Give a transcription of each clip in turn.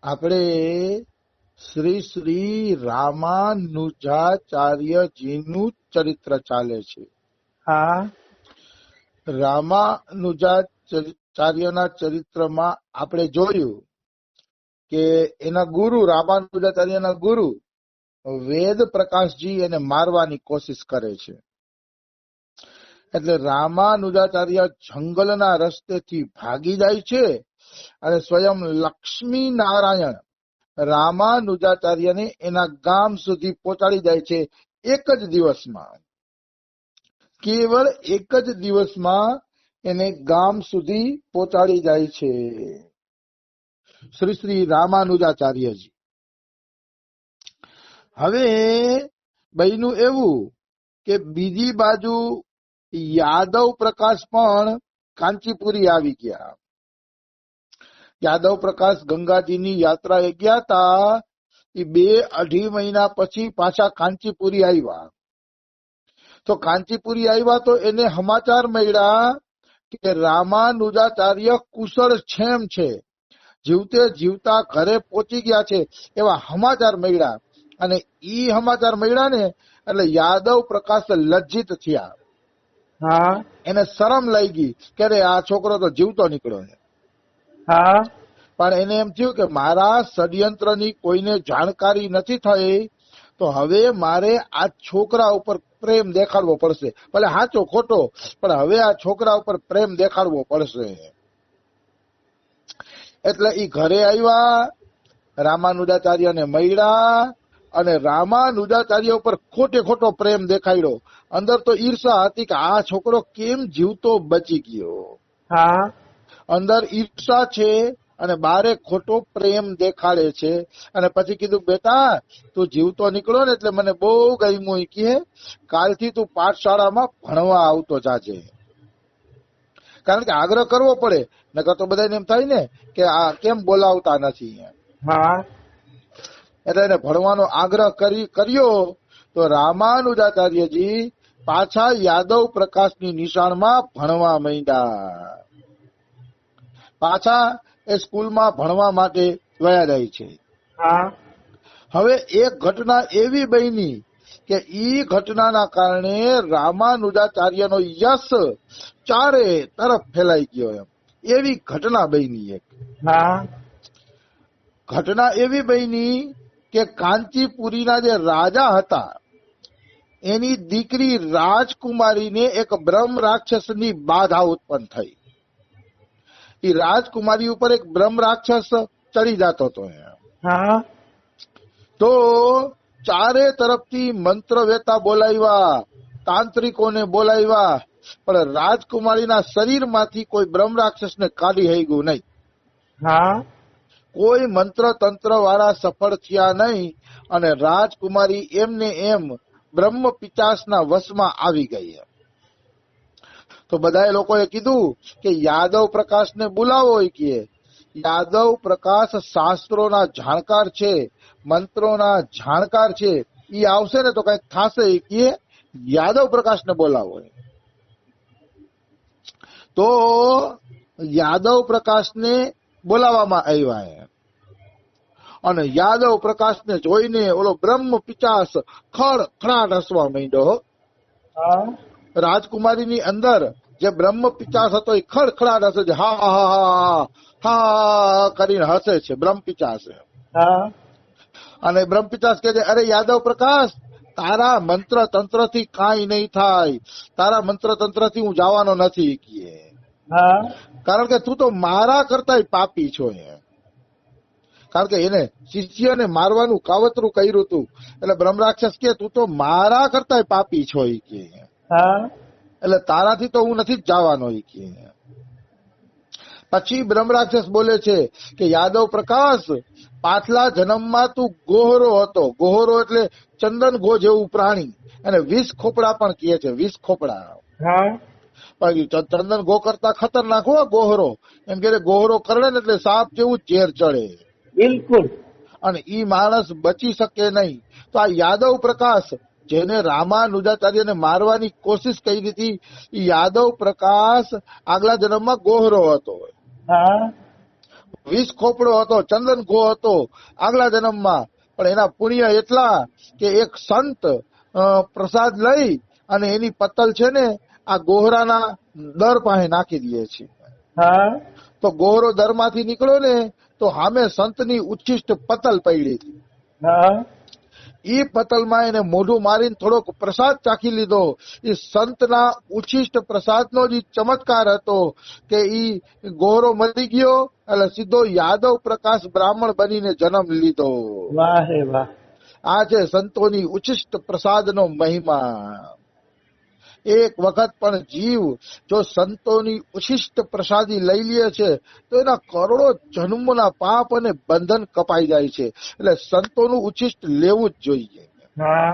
આપણે શ્રી શ્રી રામાનુજાચાર્યજીનું ચરિત્ર ચાલે છે. હા રામાનુજાચાર્યના ચરિત્રમાં આપણે જોયું કે એના ગુરુ, રામાનુજાચાર્યના ગુરુ વેદ પ્રકાશજી એને મારવાની કોશિશ કરે છે. એટલે રામાનુજાચાર્ય જંગલના રસ્તેથી ભાગી જાય છે અને સ્વયં લક્ષ્મી નારાયણ રામાનુજાચાર્યને એના ગામ સુધી પહોંચાડી જાય છે. એક જ દિવસમાં, કેવળ એક જ દિવસમાં એને ગામ સુધી પહોંચાડી જાય છે શ્રી શ્રી રામાનુજાચાર્યજી. હવે બન્યું એવું કે બીજી બાજુ યાદવ પ્રકાશ પણ કાંચીપુરી આવી ગયા. યાદવ પ્રકાશ ગંગાજીની યાત્રાએ ગયા હતા. એ 2-2.5 મહિના પછી પાછા કાંચીપુરી આવ્યા. તો કાંચીપુરી આવ્યા તો એને સમાચાર મળ્યા કે રામાનુજાચાર્ય કુશળ ક્ષેમ છે, જીવતે જીવતા ઘરે પહોંચી ગયા છે, એવા સમાચાર મળ્યા. અને ઈ સમાચાર મળ્યા ને એટલે યાદવ પ્રકાશ લજ્જિત થયા. હા એને શરમ લાગી કે આ છોકરો તો જીવતો નીકળ્યો છે. હા પણ એને એમ થયું કે મારા ષડયંત્રની કોઈને જાણકારી નથી થઈ, તો હવે મારે આ છોકરા ઉપર પ્રેમ દેખાડવો પડશે. ભલે સાચો ખોટો, પણ હવે આ છોકરા ઉપર પ્રેમ દેખાડવો પડશે. એટલે ઈ ઘરે આવ્યા, રામાનુજાચાર્યને મળ્યા અને રામાનુજાચાર્ય ઉપર ખોટે ખોટો પ્રેમ દેખાડ્યો. અંદર તો ઈર્ષા હતી કે આ છોકરો કેમ જીવતો બચી ગયો. હા અંદર ઈર્ષા છે અને બારે ખોટો પ્રેમ દેખાડે છે. અને પછી કીધું, બેટા તું જીવતો નીકળ્યો ને એટલે મને બહુ ગમ્યું. કે કાલથી તું પાઠશાળામાં ભણવા આવતો જાજે. કારણ કે આગ્રહ કરવો પડે, નકર તો બધાને એમ થાય ને કે આ કેમ બોલાવતા નથી. હા એટલે એને ભણવાનો આગ્રહ કર્યો. તો રામાનુજાચાર્યજી પાછા યાદવ પ્રકાશની નિશાળમાં ભણવા માંડ્યા. પાછા એ સ્કૂલમાં ભણવા માટે વયા જાય છે. હા હવે એક ઘટના એવી બની કે ઈ ઘટનાના કારણે રામાનુજાચાર્યનો યશ ચારે તરફ ફેલાઈ ગયો. એવી ઘટના બની. એક હા ઘટના એવી બની કે કાંચીપુરીના જે રાજા હતા એની દીકરી રાજકુમારીને એક બ્રહ્મ રાક્ષસની બાધા ઉત્પન્ન થઈ. એ રાજકુમારી ઉપર એક બ્રહ્મ રાક્ષસ ચડી જતો હતો. હા તો ચારે તરફથી મંત્રવેતા બોલાવ્યા, તાંત્રિકોને બોલાવ્યા, પણ રાજકુમારીના શરીરમાંથી કોઈ બ્રહ્મ રાક્ષસને કાઢી હઈ નહીં. હા કોઈ મંત્ર તંત્ર વાળા સફળ થયા નહીં અને રાજકુમારી એમને એમ બ્રહ્મ પિચાસના વશમાં આવી ગઈ. તો બધા લોકોએ કીધું કે યાદવ પ્રકાશને બોલાવો. કે યાદવ પ્રકાશ શાસ્ત્રોના જાણકાર છે, મંત્રોના જાણકાર છે, ઈ આવશે ને તો કઈક થશે. કે યાદવ પ્રકાશને બોલાવો. તો યાદવ પ્રકાશને બોલાવવામાં આવ્યા. અને યાદવ પ્રકાશને જોઈને ઓલો બ્રહ્મ પિચાસ ખડખડાટ હસવા માંડ્યો. રાજકુમારીની અંદર જે બ્રહ્મ પિચાસ હતો એ ખડખડાટ હસે છે. હા હા હા હા કરીને હસે છે બ્રહ્મ પિચાસ. અને બ્રહ્મ પિચાસ કહે છે, અરે યાદવ પ્રકાશ, તારા મંત્ર તંત્ર થી કાંઈ નહીં થાય, તારા મંત્ર તંત્ર થી હું જવાનો નથી. કારણ કે તું તો મારા કરતા પાપી છો. કારણ કે એને શિષ્યને મારવાનું કાવતરું કર્યું હતું. એટલે બ્રહ્મ રાક્ષસ કે તું તો મારા કરતા પાપી છો. કે એટલે તારાથી તો હું નથી જ જવાનો. કે પછી બ્રહ્મ રાક્ષસ બોલે છે કે યાદવ પ્રકાશ, પાછલા જન્મમાં તું ગોહરો હતો. ગોહરો એટલે ચંદન ગો જેવું પ્રાણી, અને 20 ખોપડા પણ કહે છે. 20 ખોપડા. ચંદન ગો કરતા ખતરનાક હો ગોહરો. એમ કે ગોહરો કરડે ને એટલે સાપ જેવું ઝેર ચડે. બિલકુલ. અને ઈ માણસ બચી શકે નહીં. તો આ યાદવ પ્રકાશ જેને રામાનુજાચાર્યને મારવાની કોશિશ કરી હતી, યાદવ પ્રકાશ આગલા જન્મમાં ગોહરો હતો. વિષ ખોપડો હતો, ચંદન ઘો હતો આગલા જન્મમાં, પણ એના પુણ્ય એટલા કે એક સંત પ્રસાદ લઈ અને એની પતલ છે ને આ ગોહરાના દર પાસે નાખી દે છે. હા તો ગોહરો દરમાંથી નીકળ્યો ને તો સામે સંતની ઉચ્છિષ્ટ પતલ પડી હતી. હા ઈ પતલમાં એને મોઢું મારીને થોડોક પ્રસાદ ચાખી લીધો. એ સંતના ઉચ્છિષ્ટ પ્રસાદનો જ ચમત્કાર હતો કે ઈ ગોહરો મરી ગયો એટલે સીધો યાદવ પ્રકાશ બ્રાહ્મણ બનીને જન્મ લીધો. વાહ રે વાહ. આ છે સંતોની ઉચ્છિષ્ટ પ્રસાદનો મહિમા. એક વખત પણ જીવ જો સંતોની ઉચ્છિષ્ટ પ્રસાદી લઈ લે છે તો એના કરોડો જન્મોના પાપ અને બંધન કપાઈ જાય છે. એટલે સંતોનું ઉચ્છિષ્ટ લેવું જ જોઈએ. હા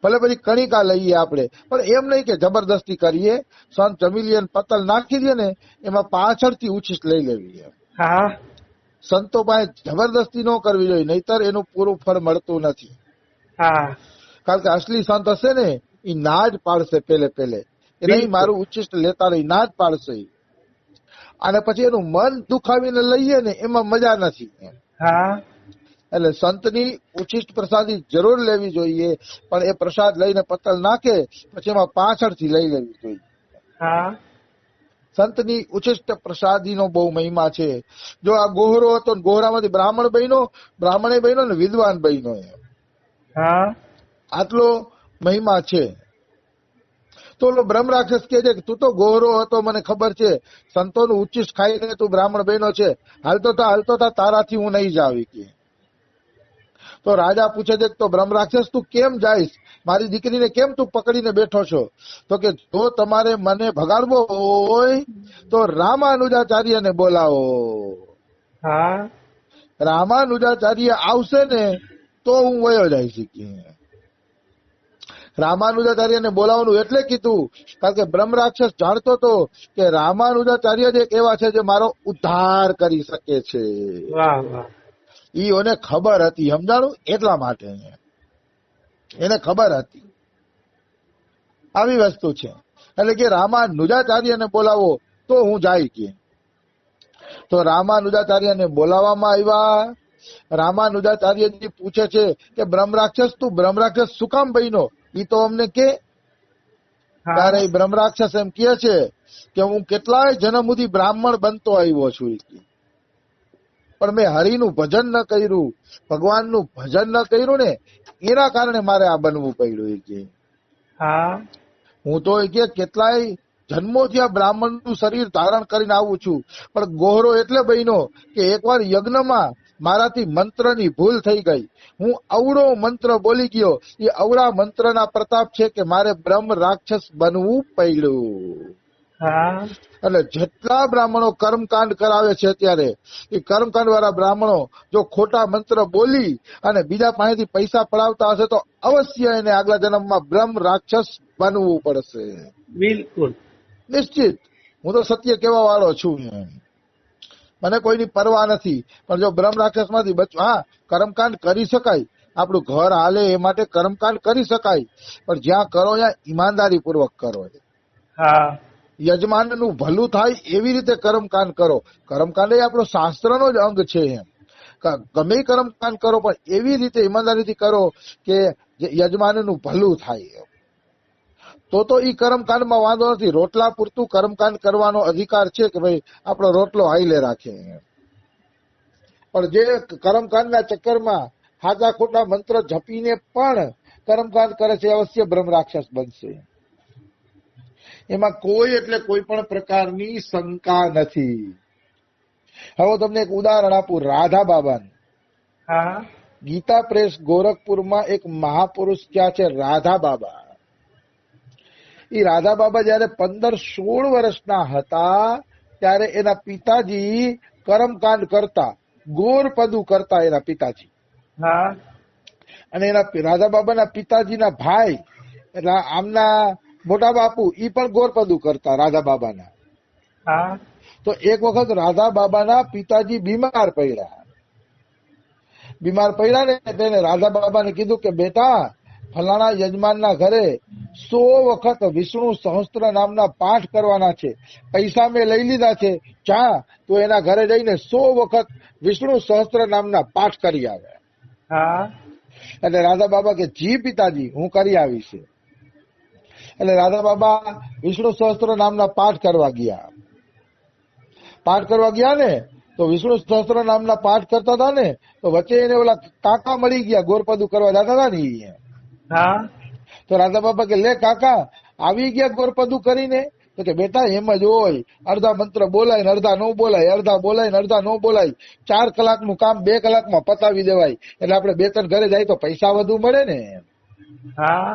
ભલે પછી કણિકા લઈએ આપણે, પણ એમ નહીં કે જબરદસ્તી કરીએ. સંત જમી લે પતલ નાખી દે ને એમાં પાછળથી ઉચ્છિષ્ટ લઈ લેવી. હા સંતો પાસે જબરદસ્તી ન કરવી જોઈએ, નહીતર એનું પૂરું ફળ મળતું નથી. હા કારણ કે અસલી સંત હશે ને એ ના જ પાડશે પહેલે કે નહીં બિલકુલ. મારું ઉચ્ચિષ્ટ લેતા નહીં, ના જ પાડશે. અને પછી એનું મન દુખાવીને લઈએ ને એમાં મજા નથી. હા એટલે સંતની ઉચ્ચિષ્ટ પ્રસાદી જરૂર લેવી જોઈએ, પણ એ પ્રસાદ લઈને પતલ નાખે પછી એમાં પાછળથી લઈ લેવી જોઈએ. હા સંતની ઉચ્ચિષ્ટ પ્રસાદીનો બહુ મહિમા છે. જો આ ગોહરો હતો, ગોહરામાંથી બ્રાહ્મણ બન્યો, બ્રાહ્મણે બન્યો ને વિદ્વાન બન્યો. હા આટલો મહિમા છે. તો ઓલો બ્રહ્મ રાક્ષસ કહે છે કે તું તો ગોહરો હતો, મને ખબર છે, સંતોનું ઉચ્ચિષ્ટ ખાઈને તું બ્રાહ્મણ બન્યો છે, હાલતો તા તારાથી હું નહીં જાવી કે. તો રાજા પૂછે છે તો બ્રહ્મ રાક્ષસ તું કેમ જાઈશ, મારી દીકરીને કેમ તું પકડીને બેઠો છો? તો કે જો તમારે મને ભગાડવો હોય તો રામાનુજાચાર્યને બોલાવો. હા રામાનુજાચાર્ય આવશે ને તો હું વયો જાય શીખી. રામાનુજાચાર્યને બોલાવવાનું એટલે કીધું કારણ કે બ્રહ્મ રાક્ષસ જાણતો હતો કે રામાનુજાચાર્ય જ એક એવા છે જે મારો ઉદ્ધાર કરી શકે છે. વાહ વાહ. ઈ એને ખબર હતી, સમજાણું, એટલા માટે એને ખબર હતી. આવી વસ્તુ છે. એટલે કે રામાનુજાચાર્યને બોલાવો તો હું જાય કે. તો રામાનુજાચાર્યને બોલાવવામાં આવ્યા. રામાનુજાચાર્યજી પૂછે છે કે બ્રહ્મ રાક્ષસ તું બ્રહ્મ રાક્ષસ શું કામ બન્યો, ઈ તો અમને કે. હા ત્યારે બ્રહ્મ રાક્ષસ એમ કહે છે કે હું કેટલાય જન્મ સુધી બ્રાહ્મણ બનતો આવ્યો છું, પણ મેં હરિનું ભજન ન કર્યું, ભગવાનનું ભજન ન કર્યું ને એના કારણે મારે આ બનવું પડ્યું. કે હા હું તો કેટલાય જન્મોથી આ બ્રાહ્મણનું શરીર ધારણ કરીને આવું છું, પણ ગોહરો એટલે બન્યો કે એકવાર યજ્ઞમાં મારાથી મંત્રની ભૂલ થઈ ગઈ. હું અવળો મંત્ર બોલી ગયો. એ અવળા મંત્રના પ્રતાપ છે કે મારે બ્રહ્મ રાક્ષસ બનવું પડ્યું. હા એટલે જેટલા બ્રાહ્મણો કર્મકાંડ કરાવે છે અત્યારે, એ કર્મકાંડ વાળા બ્રાહ્મણો જો ખોટા મંત્ર બોલી અને બીજા પાસેથી પૈસા પડાવતા હશે તો અવશ્ય એને આગલા જન્મમાં બ્રહ્મ રાક્ષસ બનવું પડશે. બિલકુલ. નિશ્ચિત. હું તો સત્ય કહેવા વાળો છું, મને કોઈની પરવા નથી. પણ જો બ્રહ્મ રાક્ષસ માંથી બચવું, હા કર્મકાંડ કરી શકાય, આપણું ઘર હાલે એ માટે કર્મકાંડ કરી શકાય, પણ જ્યાં કરો ત્યાં ઈમાનદારી પૂર્વક કરો. હા યજમાનનું ભલું થાય એવી રીતે કર્મકાંડ કરો. કર્મકાંડ એ આપણો શાસ્ત્રનો જ અંગ છે. ગમે કર્મકાંડ કરો પણ એવી રીતે ઈમાનદારીથી કરો કે યજમાનનું ભલું થાય. તો ઈ કર્મકાંડમાં વાંધો નથી. રોટલા પૂરતું કર્મકાંડ કરવાનો અધિકાર છે કે ભાઈ આપણો રોટલો હાઈલે રાખે. પણ જે કર્મકાંડના ચક્કરમાં સાચા ખોટા મંત્ર જપીને પણ કર્મકાંડ કરે છે અવશ્ય બ્રહ્મ રાક્ષસ બનશે. એમાં કોઈ એટલે કોઈ પણ પ્રકારની શંકા નથી. હવે તમને એક ઉદાહરણ આપું રાધા બાબાનું. હા ગીતા પ્રેસ ગોરખપુરમાં એક મહાપુરુષ ત્યાં છે રાધા બાબા. એ રાધા બાબા જયારે 15-16 વર્ષના હતા ત્યારે એના પિતાજી કર્મકાંડ કરતા, ગોરપદુ કરતા એના પિતાજી. હા અને એના રાધા બાબાના પિતાજીના ભાઈ એટલે આમના મોટા બાપુ ઈ પણ ગોરપદુ કરતા રાધા બાબાના. હા તો એક વખત રાધા બાબાના પિતાજી બીમાર પડ્યા ને તેને રાધા બાબાને કીધું કે બેટા ફલાણા યજમાનના ઘરે 100 વખત વિષ્ણુ સહસ્ત્ર નામના પાઠ કરવાના છે, પૈસા મેં લઈ લીધા છે, ચા તો એના ઘરે જઈને 100 વખત વિષ્ણુ સહસ્ત્ર નામના પાઠ કરી આવે. હા એટલે રાધા બાબા કે જી પિતાજી હું કરી આવીશ. એટલે રાધા બાબા વિષ્ણુ સહસ્ત્ર નામના પાઠ કરવા ગયા. પાઠ કરવા ગયા ને તો વિષ્ણુ સહસ્ત્ર નામના પાઠ કરતા હતા ને તો વચ્ચે એને ઓલા કાકા મળી ગયા, ગોરપદુ કરવા જતા હતા ને ઈ. હા તો રાધા બાબા કે લે કાકા આવી ગયા ગોરપદુ કરીને? તો કે બેટા એમ જ હોય, અડધા મંત્ર બોલાય ને અડધા નો બોલાય, અડધા બોલાય ને અડધા નો બોલાય. 4 કલાકનું કામ 2 કલાકમાં પતાવી દેવાય. એટલે આપણે 2-3 ઘરે જાય તો પૈસા વધુ મળે ને. હા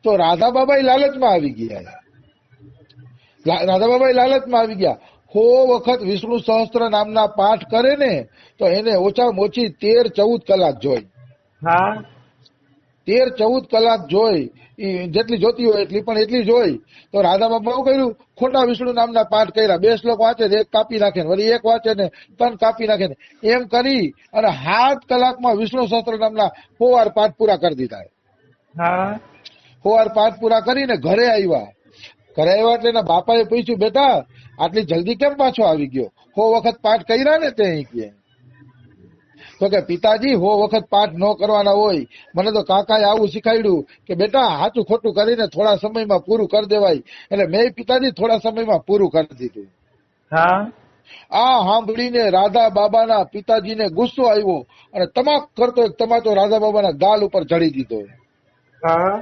તો રાધા બાબા લાલચમાં આવી ગયા. રાધા બાબા લાલચમાં આવી ગયા. 100 વખત વિષ્ણુ સહસ્ત્ર નામના પાઠ કરે ને તો એને ઓછામાં ઓછી 13-14 કલાક જોઈ. હા 13-14 કલાક જોઈ. જેટલી જોતી હોય એટલી, પણ એટલી જોઈ. તો રાધા બાબા શું કર્યું, ખોટા વિષ્ણુ નામના પાઠ કર્યા. 2 શ્લોક વાંચે ને 1 કાપી નાખે ને વળી 1 વાંચે ને 3 કાપી નાખે ને એમ કરી અને 7 કલાકમાં વિષ્ણુ સહસ્ત્ર નામના 100 વાર પાઠ પૂરા કરી દીધા. હા 100 વાર પાઠ પૂરા કરીને ઘરે આવ્યા. ઘરે આવ્યા એટલે એના બાપાએ પૂછ્યું બેટા આટલી જલ્દી કેમ પાછો આવી ગયો? 100 વખત પાઠ કર્યા ને તે કે. તો કે પિતાજી 100 વખત પાઠ ન કરવાના હોય, મને તો કાકાએ આવું શીખાડ્યું કે બેટા સાચું ખોટું કરીને થોડા સમયમાં પૂરું કરી દેવાય. એટલે મેં પિતાજી થોડા સમયમાં પૂરું કરી દીધું. હા આ સાંભળીને રાધા બાબાના પિતાજીને ગુસ્સો આવ્યો અને તમાક કરતો એક તમાચો રાધા બાબાના ગાલ ઉપર જડી દીધો. હા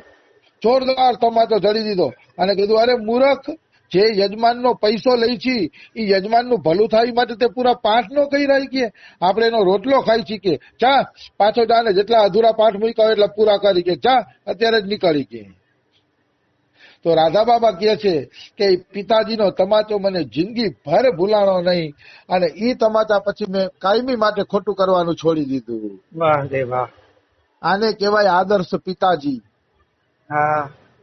જોરદાર તમાચો જડી દીધો અને કીધું અરે મૂર્ખ, જે યજમાનનો પૈસો લઈ છી એ યજમાનનું ભલું થાય માટે તે પૂરા પાઠ નો કહી રહી કે આપણે એનો રોટલો ખાઈ છીએ કે ચા પાછો જા ને જેટલા અધૂરા પાઠ મૂક્યા હોય એટલા પૂરા કરી કે ચા અત્યારે જ નીકળી કે. તો રાધા બાબા કહે છે કે પિતાજીનો તમાચો મને જિંદગી ભર ભૂલાણો નહીં અને ઈ તમાચા પછી મેં કાયમી માટે ખોટું કરવાનું છોડી દીધું. વાહ રે વાહ. આને કહેવાય આદર્શ પિતાજી. હા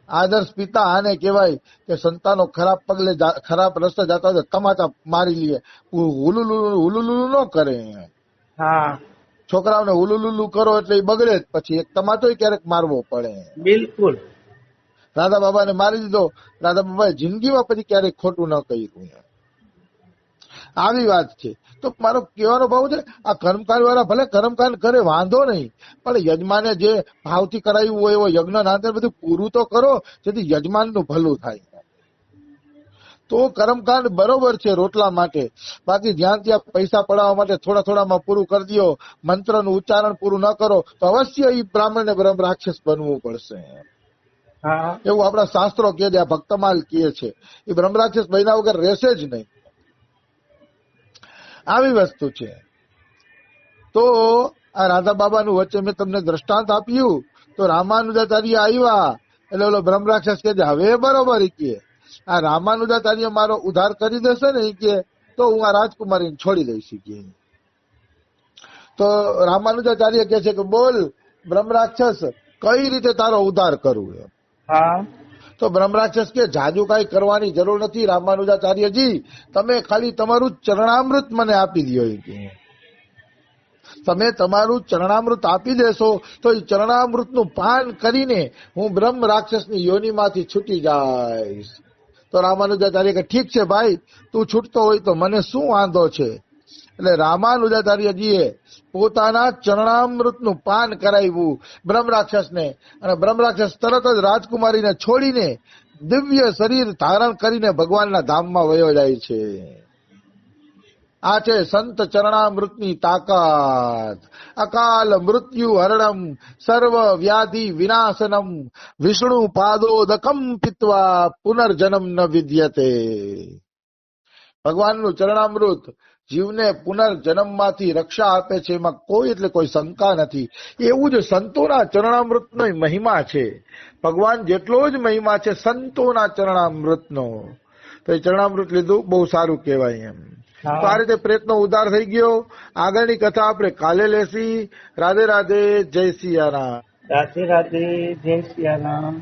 આદર્શ પિતા આને કહેવાય કે સંતાનો ખરાબ પગલે ખરાબ રસ્તે જતા હોય તમાચા મારી લે, હુલુલુલુ ન કરે. હા છોકરાઓને હુલુલુલુ કરો એટલે એ બગડે જ, પછી એક તમાચો ક્યારેક મારવો પડે. બિલકુલ. રાધા બાબાને મારી દીધો. રાધા બાબાએ જિંદગીમાં પછી ક્યારેક ખોટું ન કર્યું. આવી વાત છે. તો મારો કહેવાનો ભાવ છે આ કર્મકાંડ વાળા ભલે કર્મકાંડ કરે વાંધો નહીં, પણ યજમાને જે ભાવથી કરાયું હોય એવો યજ્ઞ નાંદર બધું પૂરું તો કરો જેથી યજમાનનું ભલું થાય. તો કર્મકાંડ બરોબર છે રોટલા માટે, બાકી જ્યાં ત્યાં પૈસા પડાવવા માટે થોડા થોડામાં પૂરું કરી દો, મંત્રનું ઉચ્ચારણ પૂરું ન કરો તો અવશ્ય એ બ્રાહ્મણને બ્રહ્મ રાક્ષસ બનવું પડશે. હા એવું આપણા શાસ્ત્રો કહે છે, આ ભક્તમાલ કહે છે. એ બ્રહ્મ રાક્ષસ બન્યા વગર રહેશે જ નહીં. આવી વસ્તુ છે. તો આ રાધા બાબાનું વચ્ચે મેં તમને દ્રષ્ટાંત આપ્યું તો રામાનુજાચાર્ય આવ્યા એટલે ઓલો બ્રહ્મ રાક્ષસ કે હવે બરોબર કે આ રામાનુજાચાર્ય મારો ઉદ્ધાર કરી દેશે ને કે તો હું આ રાજકુમારીને છોડી દઈશ કે. તો રામાનુજાચાર્ય કે છે કે બોલ બ્રહ્મ રાક્ષસ કઈ રીતે તારો ઉદ્ધાર કરું એમ. હા તો બ્રહ્મ રાક્ષસ કે જાજુ કઈ કરવાની જરૂર નથી રામાનુજાચાર્યજી, તમે ખાલી તમારું ચરણામૃત મને આપી દો. તમે તમારું ચરણામૃત આપી દેશો તો એ ચરણામૃતનું પાન કરીને હું બ્રહ્મ રાક્ષસની યોનિમાંથી છૂટી જઈશ. તો રામાનુજાચાર્ય કે ઠીક છે ભાઈ, તું છૂટતો હોય તો મને શું વાંધો છે. એટલે રામાનુજાચાર્યજીએ પોતાના ચરણામૃતનું પાન કરાવ્યું બ્રહ્મ રાક્ષસને અને બ્રહ્મ રાક્ષસ તરત જ રાજકુમારીને છોડીને દિવ્ય શરીર ધારણ કરીને ભગવાનના ધામમાં વયો જાય છે. આ છે સંત ચરણામૃતની તાકાત. અકાલ મૃત્યુ હરણમ સર્વ વ્યાધિ વિનાશનમ વિષ્ણુ પાદોદકમ પીત્વા પુનર્જન્મ ન વિદ્યતે. ભગવાનનું ચરણામૃત જીવને પુનર્જન્મમાંથી રક્ષા આપે છે, એમાં કોઈ એટલે કોઈ શંકા નથી. એવું જ સંતોના ચરણામૃતનો મહિમા છે. ભગવાન જેટલો જ મહિમા છે સંતોના ચરણામૃતનો. તો એ ચરણામૃત લીધું બહુ સારું કહેવાય એમ. તો આ રીતે પ્રેતનો ઉદ્ધાર થઈ ગયો. આગળની કથા આપણે કાલે લેસી. રાધે રાધે, જય સિયારામ. રાધે રાધે, જય સિયારામ.